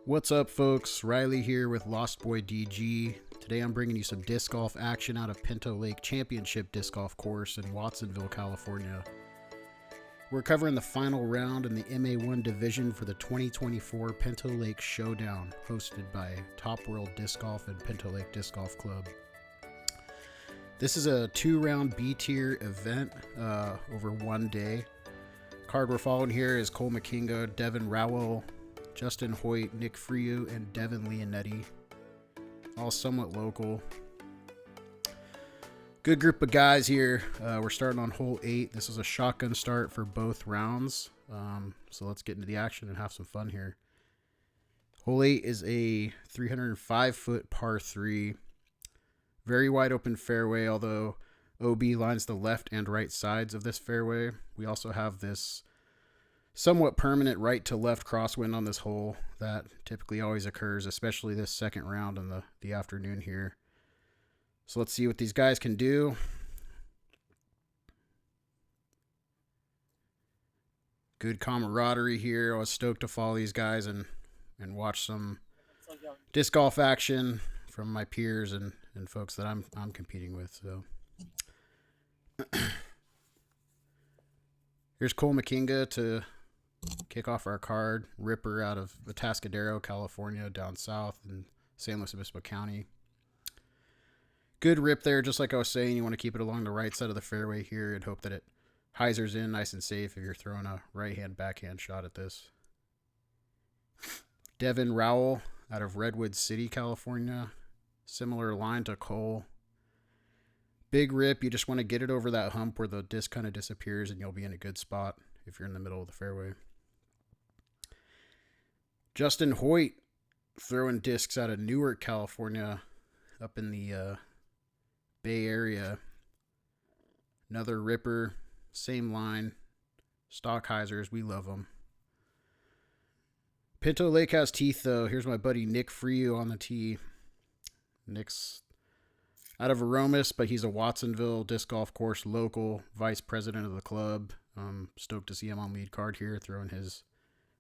What's up, folks? Riley here with LOSTBOY DG. Today I'm bringing you some disc golf action out of Pinto Lake Championship Disc Golf Course in Watsonville, California. We're covering the final round in the MA1 division for the 2024 Pinto Lake Showdown, hosted by Top World Disc Golf and Pinto Lake Disc Golf Club. This is a 2-round B-Tier event over one day. Card we're following here is Cole Mackinga, Devin Rowell, Justin Hoyt, Nick Fryou, and Devin Leonetti. All somewhat local. Good group of guys here. We're starting on hole 8. This is a shotgun start for both rounds. So let's get into the action and have some fun here. Hole 8 is a 305-foot par 3. Very wide open fairway, although OB lines the left and right sides of this fairway. We also have this somewhat permanent right to left crosswind on this hole that typically always occurs, especially this second round in the afternoon here. So let's see what these guys can do. Good camaraderie here. I was stoked to follow these guys and watch some disc golf action from my peers and folks that I'm competing with. So here's Cole Mackinga to kick off our card. Ripper out of Atascadero, California, down south in San Luis Obispo County. Good rip there, just like I was saying. You want to keep it along the right side of the fairway here and hope that it hyzers in nice and safe if you're throwing a right-hand backhand shot at this. Devin Rowell out of Redwood City, California. Similar line to Cole. Big rip. You just want to get it over that hump where the disc kind of disappears and you'll be in a good spot if you're in the middle of the fairway. Justin Hoyt throwing discs out of Newark, California, up in the Bay Area. Another ripper, same line, stock hyzers, we love them. Pinto Lake has teeth though. Here's my buddy Nick Fryou on the tee. Nick's out of Aromas, but he's a Watsonville disc golf course local, vice president of the club. Stoked to see him on lead card here, throwing his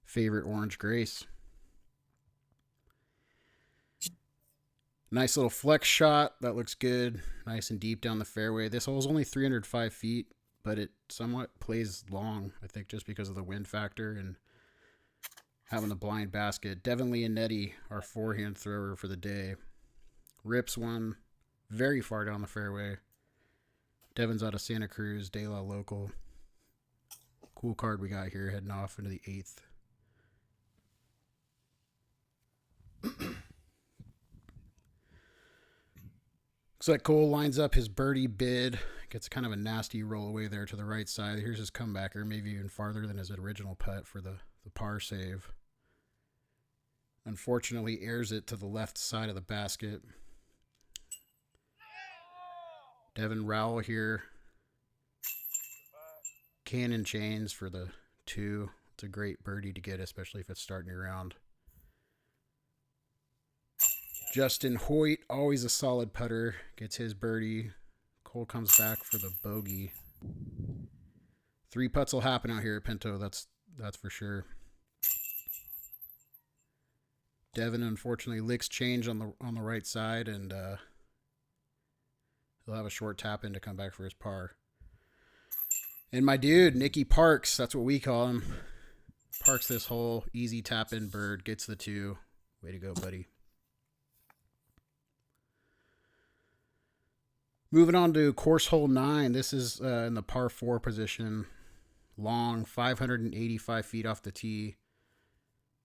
favorite orange Grace. Nice little flex shot. That looks good. Nice and deep down the fairway. This hole is only 305 feet, but it somewhat plays long, I think, just because of the wind factor and having the blind basket. Devin Leonetti, our forehand thrower for the day. Rips one very far down the fairway. Devin's out of Santa Cruz, De La local. Cool card we got here, heading off into the 8th. Looks like Cole lines up his birdie bid. Gets kind of a nasty roll away there to the right side. Here's his comebacker, maybe even farther than his original putt for the par save. Unfortunately, airs it to the left side of the basket. Devin Rowell here. Cannon chains for the 2. It's a great birdie to get, especially if it's starting your round. Justin Hoyt, always a solid putter, gets his birdie. Cole comes back for the bogey. 3 putts will happen out here at Pinto, that's for sure. Devin unfortunately licks change on the right side, and he'll have a short tap in to come back for his par. And my dude, Nicky Parks, that's what we call him. Parks this hole, easy tap in bird, gets the 2. Way to go, buddy. Moving on to course hole 9. This is in the par 4 position. Long, 585 feet off the tee.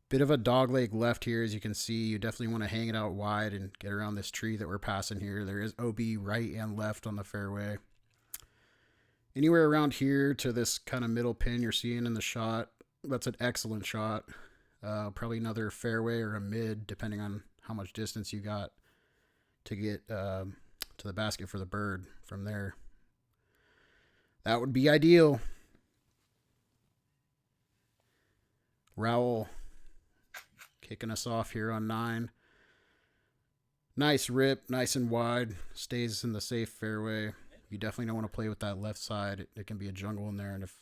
Bit of a dogleg left here, as you can see. You definitely want to hang it out wide and get around this tree that we're passing here. There is OB right and left on the fairway. Anywhere around here to this kind of middle pin you're seeing in the shot, that's an excellent shot. Probably another fairway or a mid, depending on how much distance you got to get to the basket for the bird from there. That would be ideal. Rowell kicking us off here on 9. Nice rip, nice and wide. Stays in the safe fairway. You definitely don't want to play with that left side. It can be a jungle in there, and if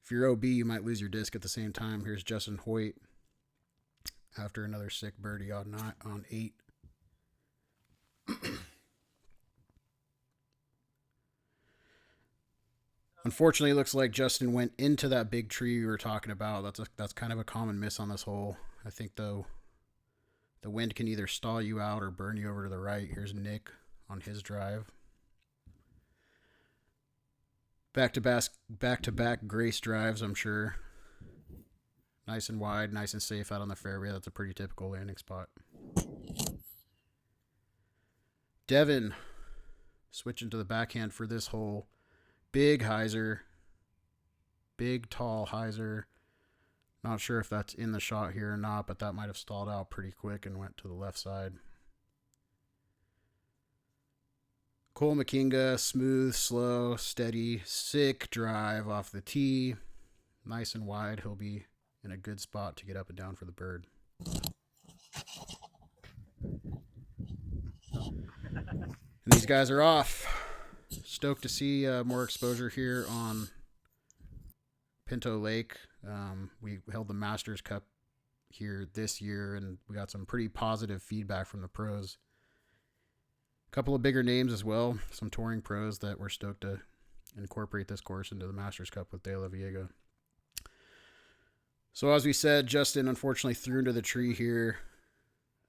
you're OB, you might lose your disc at the same time. Here's Justin Hoyt. after another sick birdie on 8. Unfortunately, it looks like Justin went into that big tree we were talking about. That's kind of a common miss on this hole. I think though the wind can either stall you out or burn you over to the right. Here's Nick on his drive. Back to back Grace drives, I'm sure. Nice and wide, nice and safe out on the fairway. That's a pretty typical landing spot. Devin switching to the backhand for this hole. Big hyzer. Big, tall hyzer. Not sure if that's in the shot here or not, but that might have stalled out pretty quick and went to the left side. Cole Mackinga, smooth, slow, steady, sick drive off the tee. Nice and wide. He'll be in a good spot to get up and down for the bird. And these guys are off. Stoked to see more exposure here on Pinto Lake. We held the Masters Cup here this year, and we got some pretty positive feedback from the pros. A couple of bigger names as well, some touring pros that were stoked to incorporate this course into the Masters Cup with De La Viega. So as we said, Justin unfortunately threw into the tree here.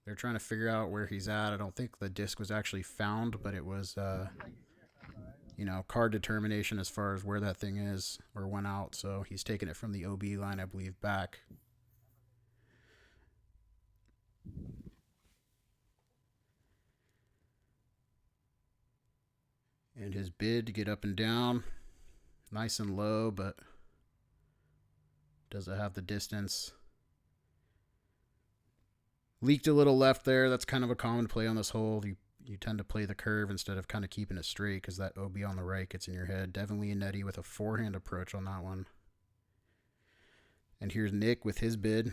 They're trying to figure out where he's at. I don't think the disc was actually found, but it was, card determination as far as where that thing is or went out. So he's taking it from the OB line, I believe, back. And his bid to get up and down, nice and low, but does it have the distance? Leaked a little left there. That's kind of a common play on this hole. You tend to play the curve instead of kind of keeping it straight because that OB on the right gets in your head. Devin Leonetti with a forehand approach on that one. And here's Nick with his bid.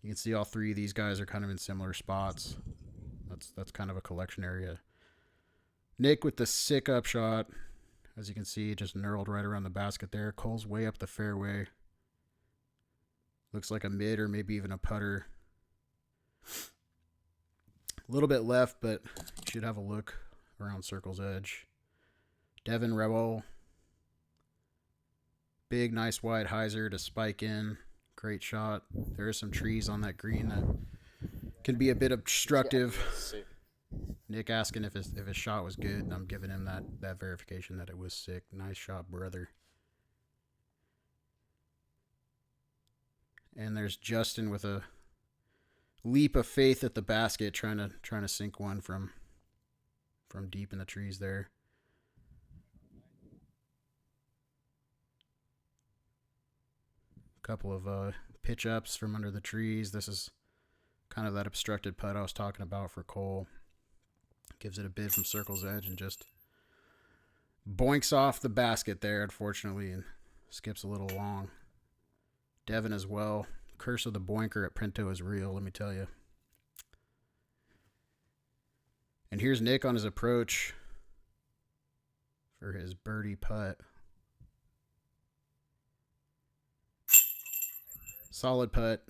You can see all three of these guys are kind of in similar spots. That's kind of a collection area. Nick with the sick up shot. As you can see, just knurled right around the basket there. Cole's way up the fairway. Looks like a mid or maybe even a putter. A little bit left, but you should have a look around circle's edge. Devin Rowell. Big, nice wide hyzer to spike in. Great shot. There are some trees on that green that can be a bit obstructive. Nick asking if his shot was good, and I'm giving him that verification that it was sick. Nice shot, brother. And there's Justin with a leap of faith at the basket, trying to sink one from deep in the trees there. Couple of pitch ups from under the trees. This is kind of that obstructed putt I was talking about for Cole. Gives it a bid from circle's edge and just boinks off the basket there, unfortunately, and skips a little long. Devin as well. Curse of the boinker at Pinto is real, let me tell you. And here's Nick on his approach for his birdie putt. Solid putt.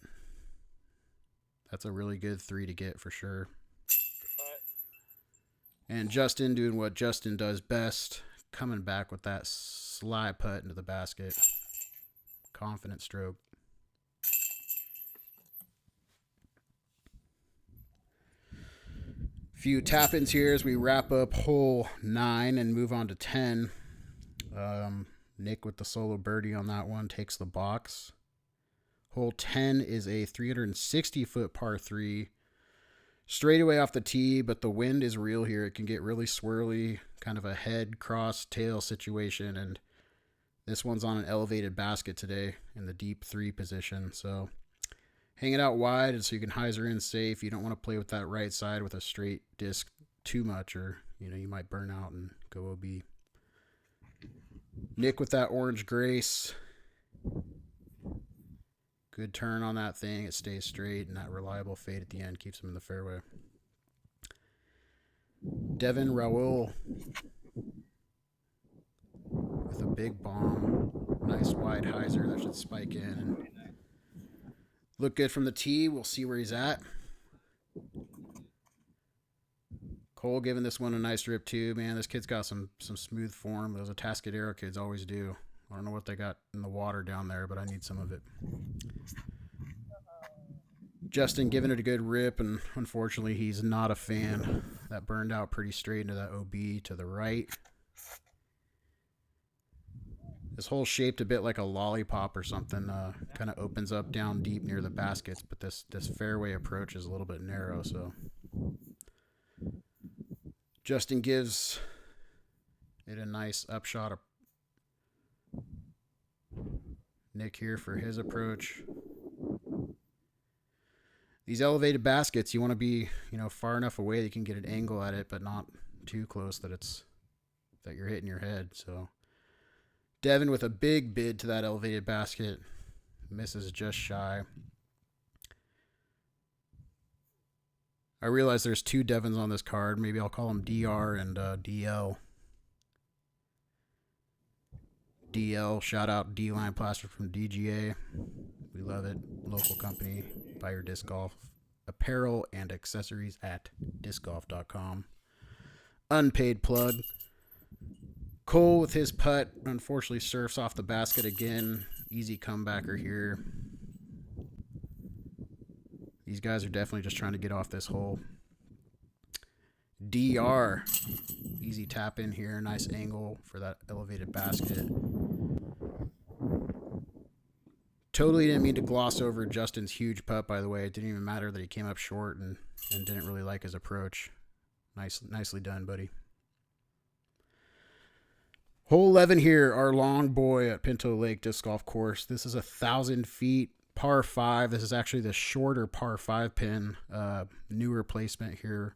That's a really good 3 to get for sure. And Justin doing what Justin does best, coming back with that slide putt into the basket. Confident stroke. Few tap-ins here as we wrap up hole 9 and move on to 10. Nick with the solo birdie on that one takes the box. Hole 10 is a 360-foot par 3. Straight away off the tee, but the wind is real here. It can get really swirly, kind of a head, cross, tail situation, and this one's on an elevated basket today in the deep 3 position. So hang it out wide so you can hyzer in safe. You don't want to play with that right side with a straight disc too much, or you might burn out and go OB. Nick with that orange Grace. Good turn on that thing. It stays straight, and that reliable fade at the end keeps him in the fairway. Devin Rowell with a big bomb. Nice wide hyzer that should spike in. And Look good from the tee. We'll see where he's at. Cole giving this one a nice rip too. Man, this kid's got some smooth form. Those Atascadero kids always do. I don't know what they got in the water down there, but I need some of it. Justin giving it a good rip, and unfortunately he's not a fan. That burned out pretty straight into that OB to the right. This hole shaped a bit like a lollipop or something. Kind of opens up down deep near the baskets, but this fairway approach is a little bit narrow, so Justin gives it a nice upshot of Nick here for his approach. These elevated baskets, you want to be, far enough away that you can get an angle at it, but not too close that you're hitting your head. So Devin with a big bid to that elevated basket, misses just shy. I realize there's two Devins on this card. Maybe I'll call them DR and DL. DL, shout out D-Line Plaster from DGA. We love it. Local company. Buy your disc golf apparel and accessories at discgolf.com. Unpaid plug. Cole with his putt unfortunately surfs off the basket again. Easy comebacker here. These guys are definitely just trying to get off this hole. DR. Easy tap in here. Nice angle for that elevated basket. Totally didn't mean to gloss over Justin's huge putt, by the way. It didn't even matter that he came up short and didn't really like his approach. Nicely done, buddy. Hole 11 here, our long boy at Pinto Lake Disc Golf Course. This is 1,000 feet, par 5. This is actually the shorter par 5 pin, newer placement here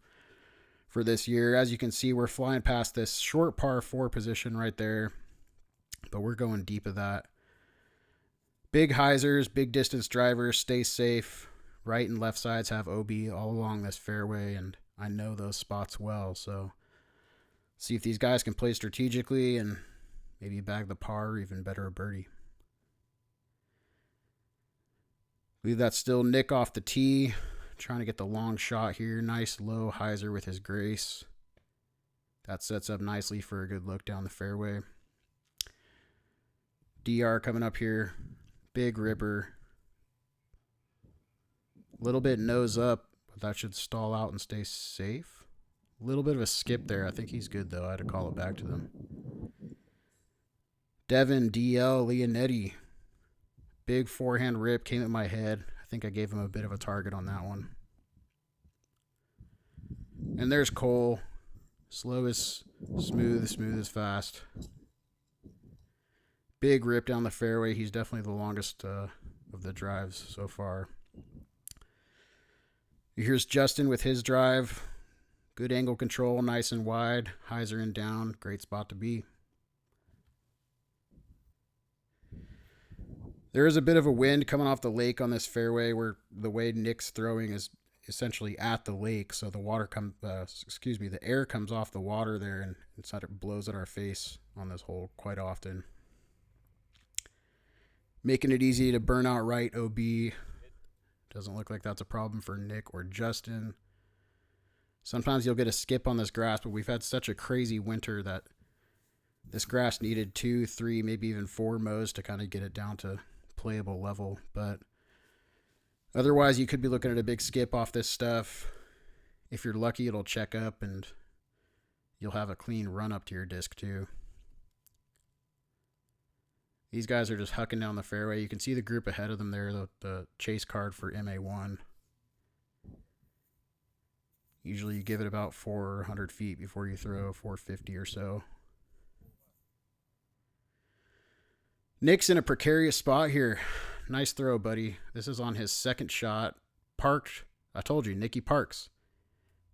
for this year. As you can see, we're flying past this short par 4 position right there, but we're going deep of that. Big hyzers, big distance drivers, stay safe. Right and left sides have OB all along this fairway, and I know those spots well, so see if these guys can play strategically and maybe bag the par or even better a birdie. I believe that's still Nick off the tee, trying to get the long shot here. Nice low hyzer with his grace. That sets up nicely for a good look down the fairway. DR coming up here. Big ripper. A little bit nose up, but that should stall out and stay safe. A little bit of a skip there. I think he's good, though. I had to call it back to them. Devin, DL, Leonetti. Big forehand rip. Came at my head. I think I gave him a bit of a target on that one. And there's Cole. Slow is smooth is fast. Big rip down the fairway. He's definitely the longest of the drives so far. Here's Justin with his drive. Good angle control, nice and wide. Hyzer and down. Great spot to be. There is a bit of a wind coming off the lake on this fairway where the way Nick's throwing is essentially at the lake. So the the air comes off the water there and it blows at our face on this hole quite often. Making it easy to burn out right OB. Doesn't look like that's a problem for Nick or Justin. Sometimes you'll get a skip on this grass, but we've had such a crazy winter that this grass needed 2, 3, maybe even 4 mows to kind of get it down to playable level. But otherwise, you could be looking at a big skip off this stuff. If you're lucky, it'll check up and you'll have a clean run up to your disc too. These guys are just hucking down the fairway. You can see the group ahead of them there, the chase card for MA1. Usually you give it about 400 feet before you throw 450 or so. Nick's in a precarious spot here. Nice throw, buddy. This is on his second shot. Parked. I told you, Nicky Parks.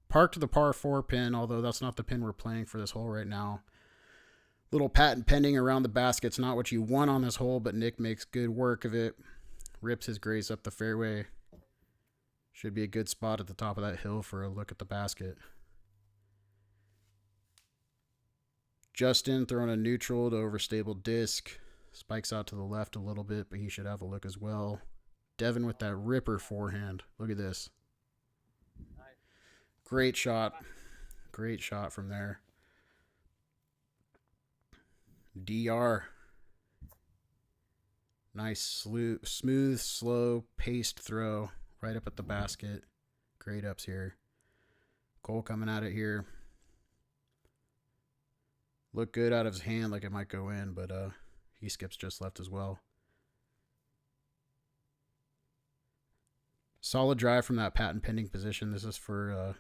Parked the par 4 pin, although that's not the pin we're playing for this hole right now. Little patent pending around the basket's not what you want on this hole, but Nick makes good work of it. Rips his grace up the fairway. Should be a good spot at the top of that hill for a look at the basket. Justin throwing a neutral to overstable disc. Spikes out to the left a little bit, but he should have a look as well. Devin with that ripper forehand. Look at this. Great shot. Great shot from there. DR. Nice, smooth, slow, paced throw right up at the basket. Great ups here. Cole coming at it here. Looked good out of his hand, like it might go in, but he skips just left as well. Solid drive from that patent pending position. This is for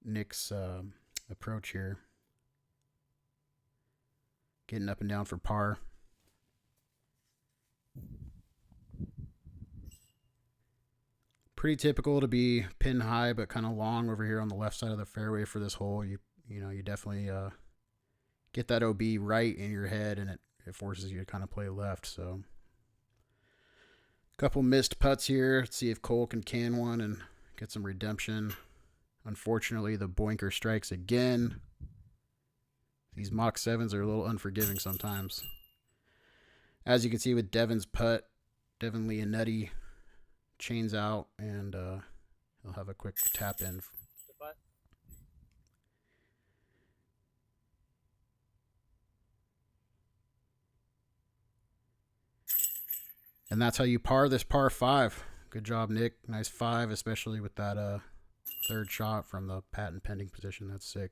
Nick's approach here. Getting up and down for par. Pretty typical to be pin high, but kind of long over here on the left side of the fairway for this hole. You definitely get that OB right in your head, and it forces you to kind of play left. So, couple missed putts here. Let's see if Cole can one and get some redemption. Unfortunately, the boinker strikes again. These Mach 7s are a little unforgiving sometimes. As you can see with Devin's putt, Devin Leonetti chains out, and he'll have a quick tap in. And that's how you par this par 5. Good job, Nick. Nice 5, especially with that third shot from the patent pending position. That's sick.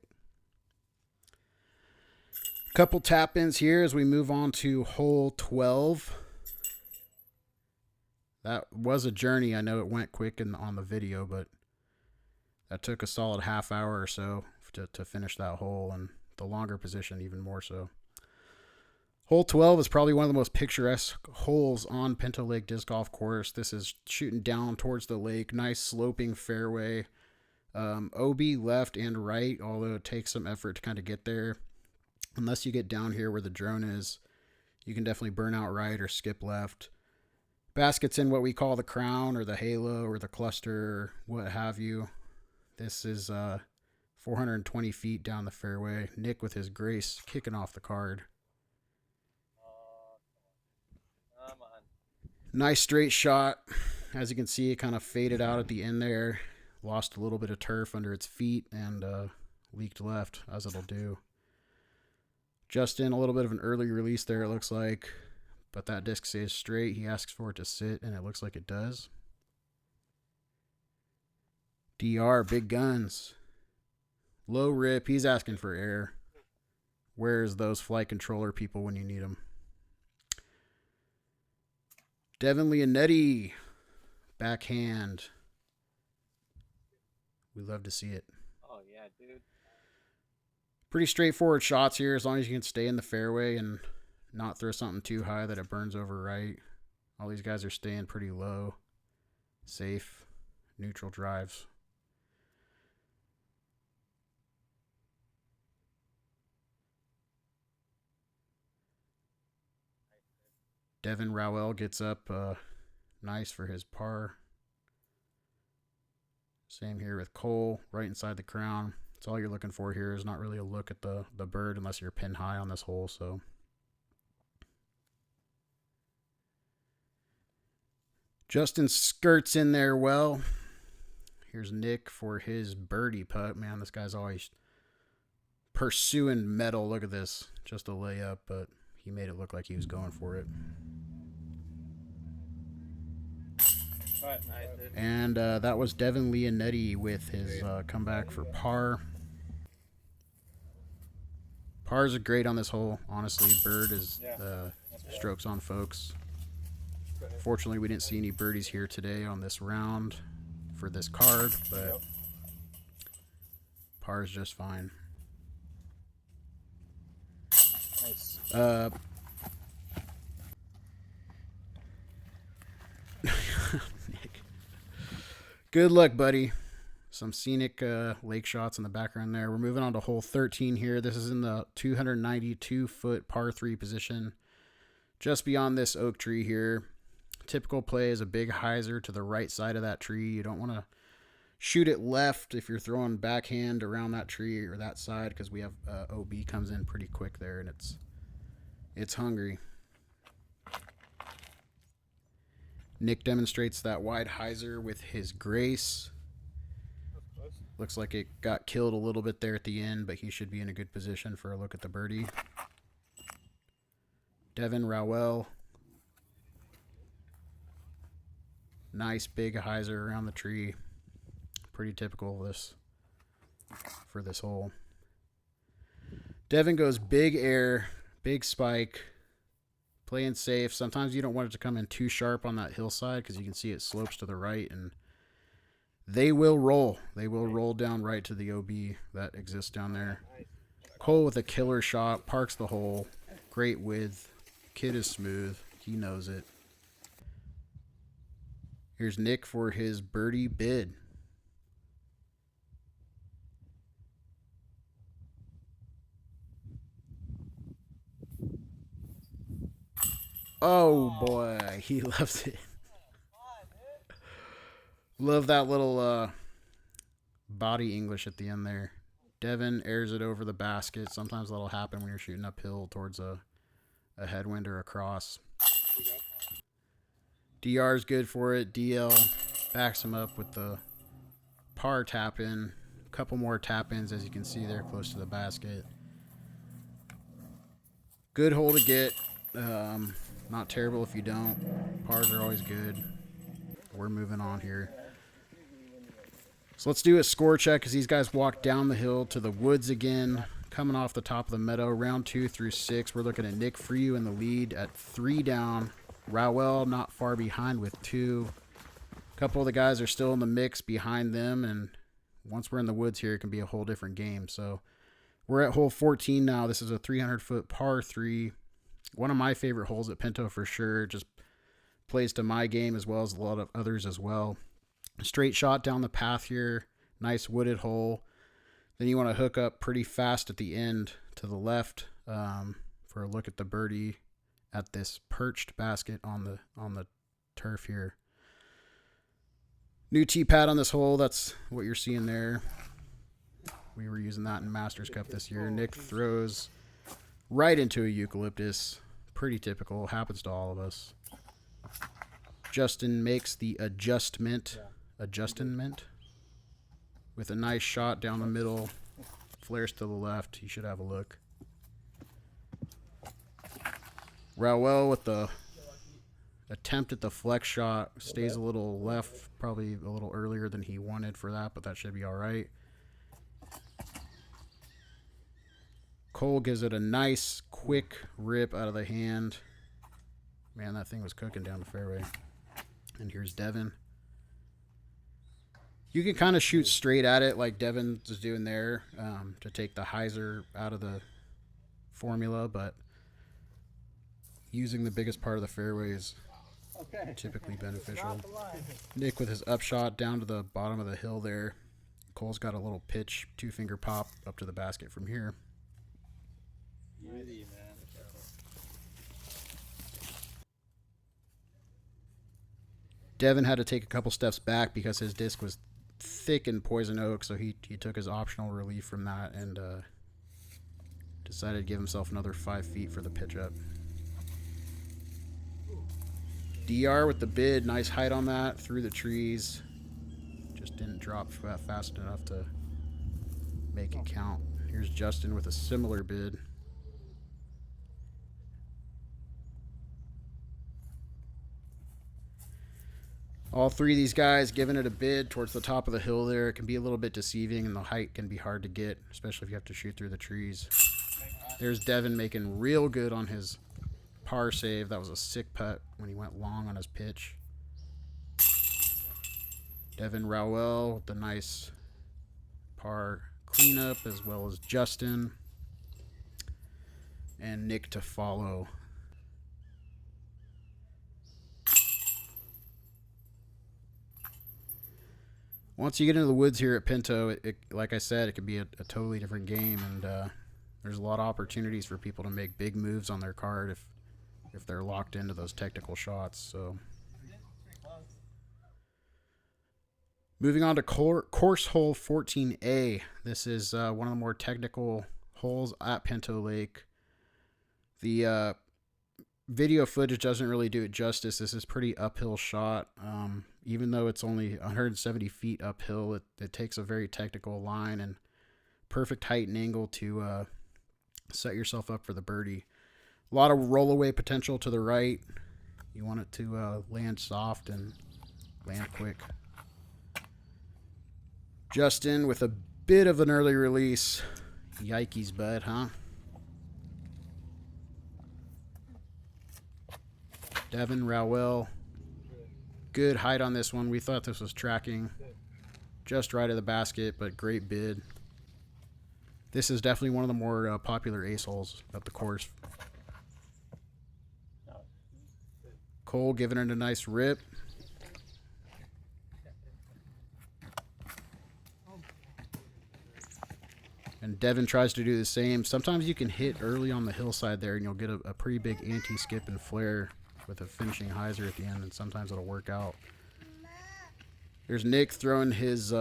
Couple tap ins here as we move on to hole 12. That was a journey. I know it went quick on the video, but that took a solid half hour or so to finish that hole, and the longer position even more so. Hole 12 is probably one of the most picturesque holes on Pinto Lake Disc Golf Course. This is shooting down towards the lake. Nice sloping fairway. OB left and right, although it takes some effort to kind of get there. Unless you get down here where the drone is, you can definitely burn out right or skip left. Basket's in what we call the crown or the halo or the cluster or what have you. This is 420 feet down the fairway. Nick with his grace kicking off the card. Nice straight shot. As you can see, it kind of faded out at the end there. Lost a little bit of turf under its feet and leaked left, as it'll do. Just in a little bit of an early release there, it looks like. But that disc stays straight. He asks for it to sit, and it looks like it does. DR, big guns. Low rip. He's asking for air. Where's those flight controller people when you need them? Devin Leonetti. Backhand. We love to see it. Oh, yeah, dude. Pretty straightforward shots here, as long as you can stay in the fairway and not throw something too high that it burns over right. All these guys are staying pretty low. Safe. Neutral drives. Devin Rowell gets up nice for his par. Same here with Cole, right inside the crown. That's all you're looking for here is not really a look at the bird unless you're pin high on this hole. So Justin skirts in there well. Here's Nick for his birdie putt. Man, this guy's always pursuing metal. Look at this. Just a layup, but he made it look like he was going for it. Right, nice, dude. And that was Devin Leonetti with his comeback for par. Pars are great on this hole. Honestly, bird is strokes on folks. Fortunately, we didn't see any birdies here today on this round for this card, but par is just fine. Nice. Nick. Good luck, buddy. Some scenic lake shots in the background there. We're moving on to hole 13 here. This is in the 292-foot par 3 position. Just beyond this oak tree here. Typical play is a big hyzer to the right side of that tree. You don't want to shoot it left if you're throwing backhand around that tree or that side, because we have OB comes in pretty quick there, and it's hungry. Nick demonstrates that wide hyzer with his grace. Looks like it got killed a little bit there at the end, but he should be in a good position for a look at the birdie. Devin, Rowell. Nice big hyzer around the tree. Pretty typical of this for this hole. Devin goes big air, big spike, playing safe. Sometimes you don't want it to come in too sharp on that hillside because you can see it slopes to the right, and they will roll. They will roll down right to the OB that exists down there. Cole with a killer shot, parks the hole. Great width. Kid is smooth. He knows it. Here's Nick for his birdie bid. Oh boy, he loves it. Love that little body English at the end there. Devin airs it over the basket. Sometimes that'll happen when you're shooting uphill towards a headwind or a cross. DR's good for it. DL backs him up with the par tap in. A couple more tap ins, as you can see there, close to the basket. Good hole to get. Not terrible if you don't. Pars are always good. We're moving on here. So let's do a score check as these guys walk down the hill to the woods again. Coming off the top of the meadow, round 2 through 6. We're looking at Nick Fryou in the lead at 3 down. Rowell not far behind with 2. A couple of the guys are still in the mix behind them, and once we're in the woods here, it can be a whole different game. So we're at hole 14 now. This is a 300-foot par 3. One of my favorite holes at Pinto for sure. Just plays to my game as well as a lot of others as well. Straight shot down the path here. Nice wooded hole. Then you want to hook up pretty fast at the end to the left for a look at the birdie at this perched basket on the turf here. New tee pad on this hole. That's what you're seeing there. We were using that in Masters Cup this year. Nick throws right into a eucalyptus. Pretty typical. Happens to all of us. Justin makes the adjustment with a nice shot down the middle. Flares to the left. You should have a look. Rowell with the attempt at the flex shot. Stays a little left, probably a little earlier than he wanted for that, but that should be all right. Cole gives it a nice, quick rip out of the hand. Man, that thing was cooking down the fairway. And here's Devin. You can kind of shoot straight at it like Devin is doing there to take the hyzer out of the formula, but using the biggest part of the fairway is typically beneficial. Nick with his upshot down to the bottom of the hill there. Cole's got a little pitch, 2-finger pop up to the basket from here. Easy, man. Devin had to take a couple steps back because his disc was thick in poison oak, so he took his optional relief from that and decided to give himself another 5 feet for the pitch up. DR with the bid, nice height on that, through the trees. Just didn't drop fast enough to make it count. Here's Justin with a similar bid. All three of these guys giving it a bid towards the top of the hill there. It can be a little bit deceiving, and the height can be hard to get, especially if you have to shoot through the trees. There's Devin making real good on his par save. That was a sick putt when he went long on his pitch. Devin Rowell with the nice par cleanup, as well as Justin. And Nick to follow. Once you get into the woods here at Pinto, it like I said, it could be a totally different game, and there's a lot of opportunities for people to make big moves on their card if they're locked into those technical shots. So, moving on to course hole 14A. This is one of the more technical holes at Pinto Lake. The video footage doesn't really do it justice. This is pretty uphill shot. Even though it's only 170 feet uphill, it takes a very technical line and perfect height and angle to set yourself up for the birdie. A lot of roll away potential to the right. You want it to land soft and land quick. Justin with a bit of an early release. Yikes, bud, huh? Devin, Rowell. Good height on this one. We thought this was tracking just right of the basket, but great bid. This is definitely one of the more popular ace holes of the course. Cole giving it a nice rip. And Devin tries to do the same. Sometimes you can hit early on the hillside there and you'll get a pretty big anti-skip and flare with a finishing hyzer at the end, and sometimes it'll work out. There's Nick throwing his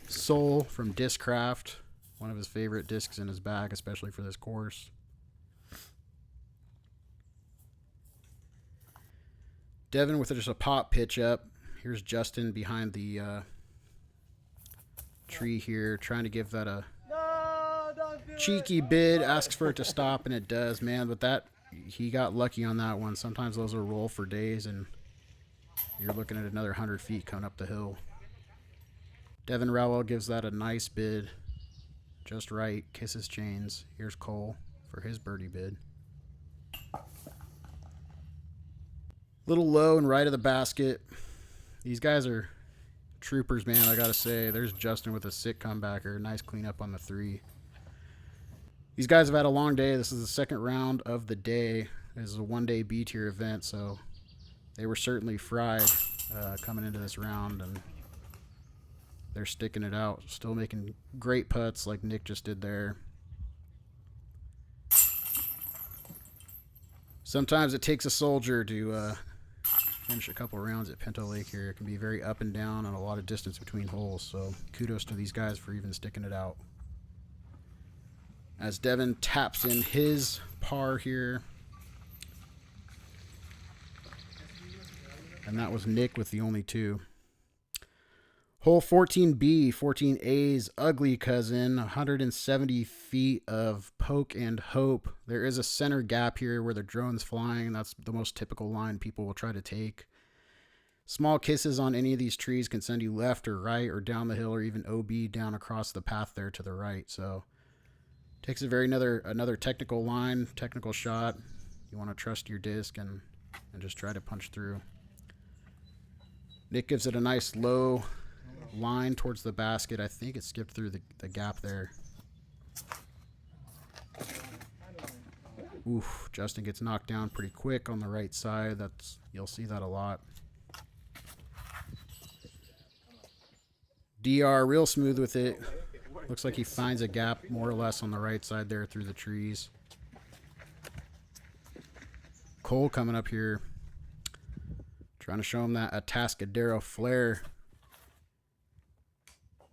Soul from Discraft, one of his favorite discs in his bag, especially for this course. Devin with just a pop pitch up. Here's Justin behind the tree here, trying to give that a cheeky bid. Asks for it to stop, and it does, man. But that, he got lucky on that one. Sometimes those will roll for days, and you're looking at another 100 feet coming up the hill. Devin Rowell gives that a nice bid. Just right. Kisses chains. Here's Cole for his birdie bid. Little low and right of the basket. These guys are troopers, man, I gotta say. There's Justin with a sick comebacker. Nice cleanup on the 3. These guys have had a long day. This is the second round of the day. This is a one-day B-tier event, so they were certainly fried coming into this round, and they're sticking it out. Still making great putts like Nick just did there. Sometimes it takes a soldier to finish a couple rounds at Pinto Lake here. It can be very up and down and a lot of distance between holes, so kudos to these guys for even sticking it out. As Devin taps in his par here. And that was Nick with the only 2. Hole 14B, 14A's ugly cousin, 170 feet of poke and hope. There is a center gap here where the drone's flying. That's the most typical line people will try to take. Small kisses on any of these trees can send you left or right or down the hill or even OB down across the path there to the right. So takes a another technical line, technical shot. You want to trust your disc and just try to punch through. Nick gives it a nice low line towards the basket. I think it skipped through the gap there. Oof, Justin gets knocked down pretty quick on the right side. You'll see that a lot. DR real smooth with it. Looks like he finds a gap more or less on the right side there through the trees. Cole coming up here, trying to show him that Atascadero flare.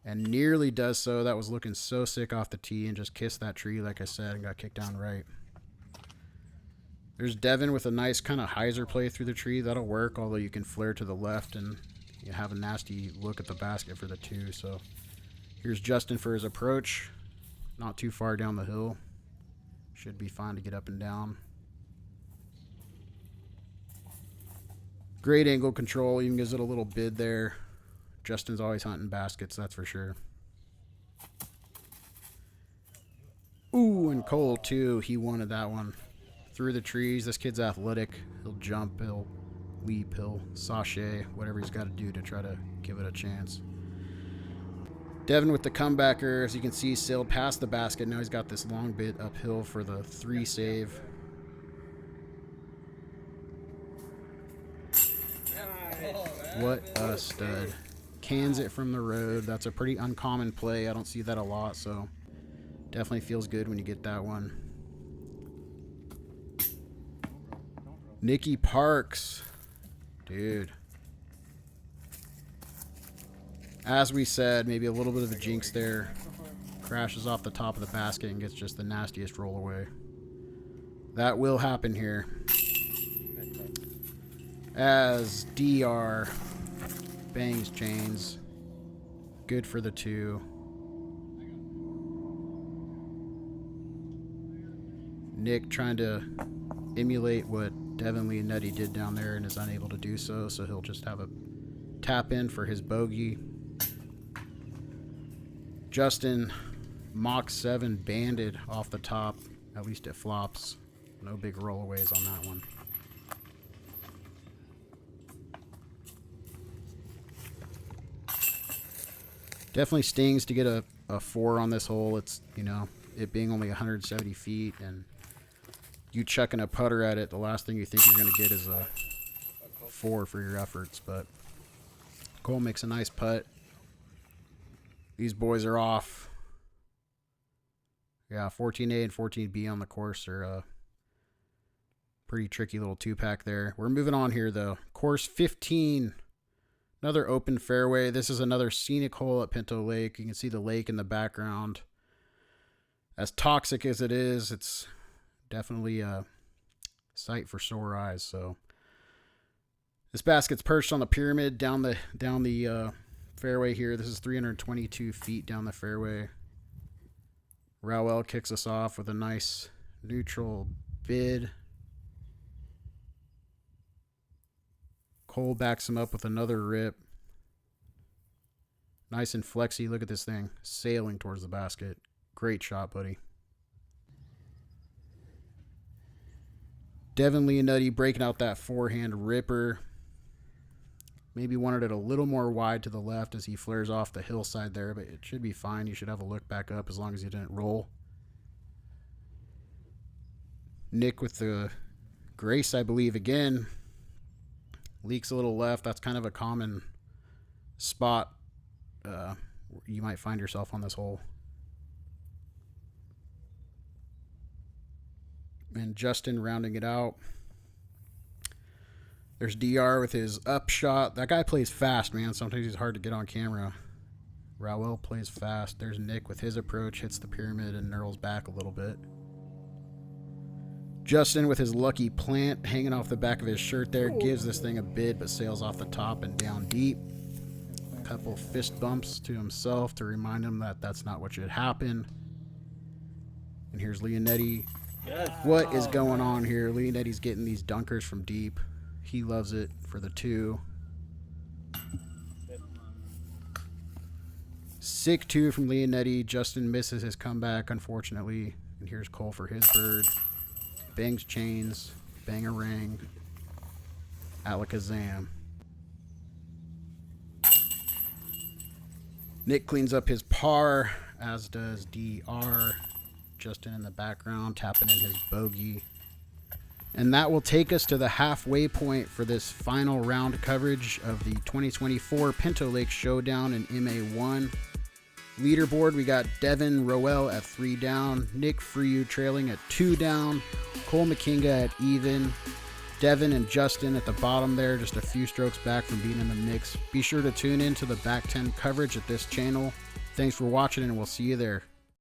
And nearly does so. That was looking so sick off the tee and just kissed that tree, like I said, and got kicked down right. There's Devin with a nice kind of hyzer play through the tree. That'll work, although you can flare to the left and you have a nasty look at the basket for the 2. So here's Justin for his approach. Not too far down the hill. Should be fine to get up and down. Great angle control. Even gives it a little bid there. Justin's always hunting baskets, that's for sure. Ooh, and Cole, too. He wanted that one. Through the trees. This kid's athletic. He'll jump, he'll leap, he'll sachet, whatever he's got to do to try to give it a chance. Devin with the comebacker, as you can see, sailed past the basket. Now he's got this long bit uphill for the 3 save. What a stud. Cans it from the road. That's a pretty uncommon play. I don't see that a lot, so definitely feels good when you get that one. Nicky Parks. Dude. As we said, maybe a little bit of a jinx there. Crashes off the top of the basket and gets just the nastiest roll away. That will happen here. as DR bangs chains. Good for the 2. Nick trying to emulate what Devin Leonetti did down there and is unable to do so, so he'll just have a tap in for his bogey. Justin, Mach 7 banded off the top. At least it flops. No big rollaways on that one. Definitely stings to get a 4 on this hole. It's, you know, it being only 170 feet and you chucking a putter at it, the last thing you think you're going to get is a 4 for your efforts. But Cole makes a nice putt. These boys are off. Yeah, 14A and 14B on the course are a pretty tricky little 2-pack there. We're moving on here, though. Course 15. Another open fairway. This is another scenic hole at Pinto Lake. You can see the lake in the background. As toxic as it is, it's definitely a sight for sore eyes. So this basket's perched on the pyramid down the fairway here. This is 322 feet down the fairway. Rowell kicks us off with a nice neutral bid. Cole backs him up with another rip. Nice and flexy. Look at this thing sailing towards the basket. Great shot, buddy. Devin Leonetti breaking out that forehand ripper. Maybe wanted it a little more wide to the left as he flares off the hillside there, but it should be fine. You should have a look back up as long as you didn't roll. Nick with the grace, I believe, again. Leaks a little left. That's kind of a common spot you might find yourself on this hole. And Justin rounding it out. There's DR with his up shot. That guy plays fast, man. Sometimes he's hard to get on camera. Rowell plays fast. There's Nick with his approach. Hits the pyramid and knurls back a little bit. Justin with his lucky plant hanging off the back of his shirt there. Gives this thing a bid, but sails off the top and down deep. A couple fist bumps to himself to remind him that that's not what should happen. And here's Leonetti. What is going on here? Leonetti's getting these dunkers from deep. He loves it for the 2. Sick 2 from Leonetti. Justin misses his comeback, unfortunately. And here's Cole for his bird. Bangs chains. Bangarang. Alakazam. Nick cleans up his par, as does DR. Justin in the background, tapping in his bogey. And that will take us to the halfway point for this final round coverage of the 2024 Pinto Lake Showdown in MA1. Leaderboard, we got Devin Rowell at 3 down, Nick Fryou trailing at 2 down, Cole Mackinga at even, Devin and Justin at the bottom there, just a few strokes back from being in the mix. Be sure to tune in to the back 10 coverage at this channel. Thanks for watching, and we'll see you there.